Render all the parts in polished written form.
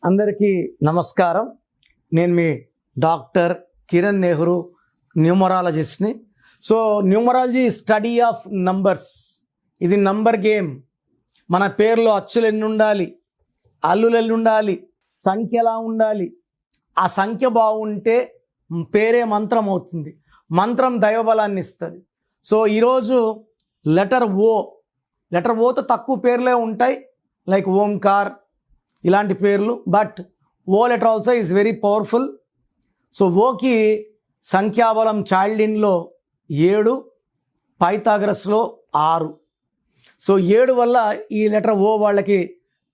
అందరికీ నమస్కారం. నేను మీ డాక్టర్ కిరణ్ నెహ్రూ, న్యూమరాలజిస్ట్ని. So numerology study of numbers. ఇది నంబర్ గేమ్. మన పేర్లో అచ్చులు ఎన్ని ఉండాలి, అల్లులు ఎన్ని ఉండాలి, సంఖ్య ఎలా ఉండాలి, ఆ సంఖ్య బాగుంటే పేరే మంత్రం అవుతుంది. మంత్రం దైవబలాన్ని ఇస్తుంది. సో ఈరోజు లెటర్ ఓతో తక్కువ పేర్లే ఉంటాయి, లైక్ ఓంకార్ ఇలాంటి పేర్లు. But O letter also is very powerful. So ఓకి సంఖ్యాబలం చైల్డ్-ఇన్లో 7, పైథాగరస్లో 6. సో 7 వల్ల ఈ లెటర్ ఓ వాళ్ళకి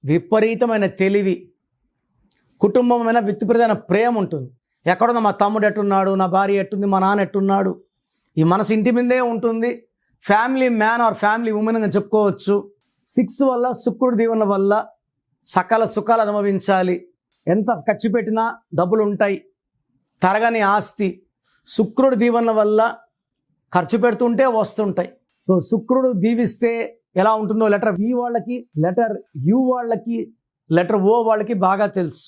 విపరీతమైన తెలివి, కుటుంబమైన విపరీతమైన ప్రేమ ఉంటుంది. ఎక్కడున్నా మా తమ్ముడు ఎట్టున్నాడు, నా భార్య ఎట్టుంది, మా నాన్న ఎట్టున్నాడు, ఈ మనసు ఇంటి మీదే ఉంటుంది. Family man or family woman అని చెప్పుకోవచ్చు. 6 వల్ల శుక్రుడి దీవెనల వల్ల సకల సుఖాలు అనుభవించాలి. ఎంత ఖర్చు పెట్టినా డబ్బులు ఉంటాయి, తరగని ఆస్తి. శుక్రుడు దీవెనల వల్ల ఖర్చు పెడుతుంటే వస్తుంటాయి. సో శుక్రుడు దీవిస్తే ఎలా ఉంటుందో లెటర్ వి వాళ్ళకి, లెటర్ యు వాళ్ళకి, లెటర్ ఓ వాళ్ళకి బాగా తెలుసు.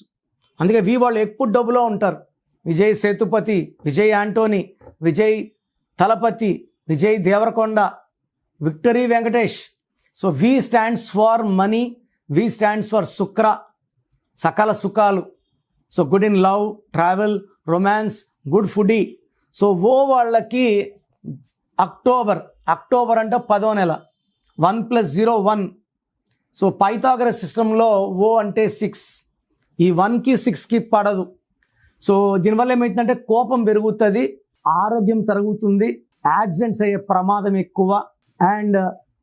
అందుకే వి వాళ్ళు ఎప్పుడు డబ్బులో ఉంటారు. Vijay Sethupathi, Vijay Antony, Vijay Thalapathy, Vijay Deverakonda, victory Venkatesh. So V stands for money, V stands for Shukra, సకల సుఖాలు. So good in love, travel, romance, good foodie. So O వాళ్ళకి అక్టోబర్ అంటే 10వ నెల, 1 + 0 1. సో పైథాగరస్ సిస్టంలో ఓ అంటే 6. ఈ 1కి 6కి పడదు. సో దీనివల్ల ఏమవుతుందంటే కోపం పెరుగుతుంది, ఆరోగ్యం తరుగుతుంది, యాక్సిడెంట్స్ అయ్యే ప్రమాదం ఎక్కువ. అండ్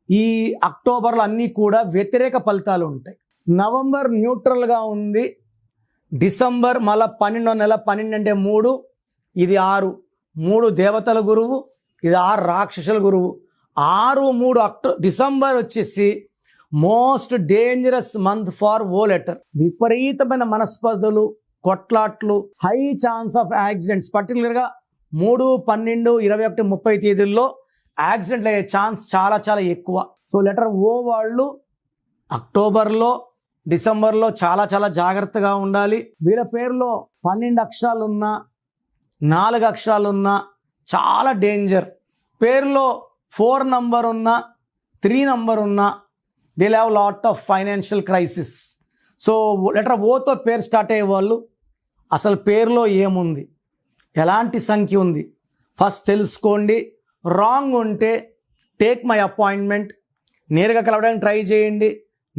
ఈ అక్టోబర్లో అన్నీ కూడా వ్యతిరేక ఫలితాలు ఉంటాయి. నవంబర్ న్యూట్రల్గా ఉంది. డిసెంబర్ మళ్ళీ 12వ నెల, 12 అంటే 3, ఇది 6. 3 దేవతల గురువు, ఇది 6 రాక్షసుల గురువు. 6, 3 డిసెంబర్ వచ్చేసి మోస్ట్ డేంజరస్ మంత్ ఫార్ ఓ లెటర్. విపరీతమైన మనస్పర్ధలు, కొట్లాట్లు, హై ఛాన్స్ ఆఫ్ యాక్సిడెంట్స్. పర్టికులర్గా 3, 12, 21, 30 తేదీల్లో యాక్సిడెంట్లు అయ్యే ఛాన్స్ చాలా చాలా ఎక్కువ. సో లెటర్ ఓ వాళ్ళు అక్టోబర్లో, డిసెంబర్లో చాలా చాలా జాగ్రత్తగా ఉండాలి. వీళ్ళ పేరులో 12 అక్షరాలున్నా, 4 అక్షరాలున్నా చాలా డేంజర్. పేరులో 4 నంబర్ ఉన్నా, 3 నంబర్ ఉన్నా, they have lot of financial crisis. So letter ఓతో పేరు స్టార్ట్ అయ్యే వాళ్ళు అసలు పేరులో ఏముంది, ఎలాంటి సంఖ్య ఉంది ఫస్ట్ తెలుసుకోండి. రాంగ్ ఉంటే టేక్ మై అపాయింట్మెంట్, నేరుగా కలవడానికి ట్రై చేయండి.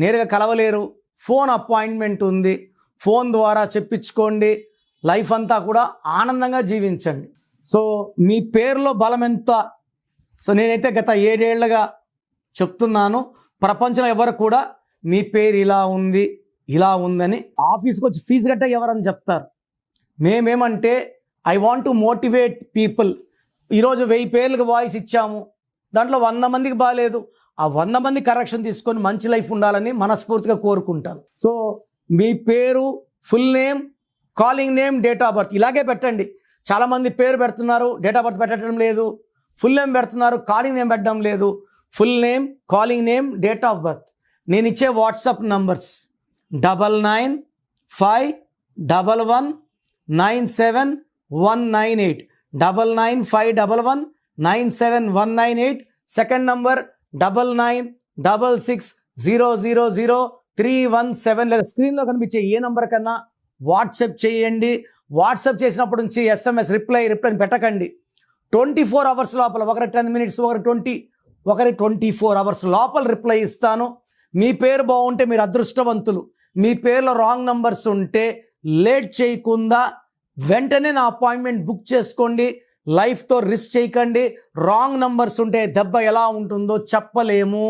నేరుగా కలవలేరు, ఫోన్ అపాయింట్మెంట్ ఉంది, ఫోన్ ద్వారా చెప్పించుకోండి. లైఫ్ అంతా కూడా ఆనందంగా జీవించండి. సో మీ పేరులో బలం ఎంత? సో నేనైతే గత 7 ఏళ్లుగా చెప్తున్నాను, ప్రపంచంలో ఎవరు కూడా మీ పేరు ఇలా ఉంది, ఇలా ఉందని ఆఫీస్కి వచ్చి ఫీజు కట్టే ఎవరని చెప్తారు. మేమేమంటే I want to motivate people. ఈరోజు 1000 పేర్లకు వాయిస్ ఇచ్చాము, దాంట్లో 100 మందికి బాగాలేదు. ఆ 100 మంది కరెక్షన్ తీసుకొని మంచి లైఫ్ ఉండాలని మనస్ఫూర్తిగా కోరుకుంటాను. సో మీ పేరు, full name, calling name, date of birth ఇలాగే పెట్టండి. చాలామంది పేరు పెడుతున్నారు, డేట్ ఆఫ్ బర్త్ పెట్టడం లేదు. ఫుల్ నేమ్ పెడుతున్నారు, కాలింగ్ నేమ్ పెట్టడం లేదు. Full name, calling name, date of birth. నేను ఇచ్చే వాట్సాప్ నంబర్స్ 9951197198, 9951197198. Second number 9966000317. లేదా స్క్రీన్లో కనిపించే ఏ నంబర్ కన్నా వాట్సాప్ చేయండి. వాట్సాప్ చేసినప్పటి నుంచి SMS రిప్లై పెట్టకండి. 24 అవర్స్ లోపల, ఒకరి 10 minutes, ఒకరి 24 అవర్స్ లోపల రిప్లై ఇస్తాను. మీ పేరు బాగుంటే మీరు అదృష్టవంతులు. మీ పేరులో రాంగ్ నంబర్స్ ఉంటే లేట్ చేయకుండా వెంటనే నా అపాయింట్మెంట్ బుక్ చేసుకోండి. లైఫ్తో రిస్క్ చేయకండి. రాంగ్ నంబర్స్ ఉంటే దెబ్బ ఎలా ఉంటుందో చెప్పలేము.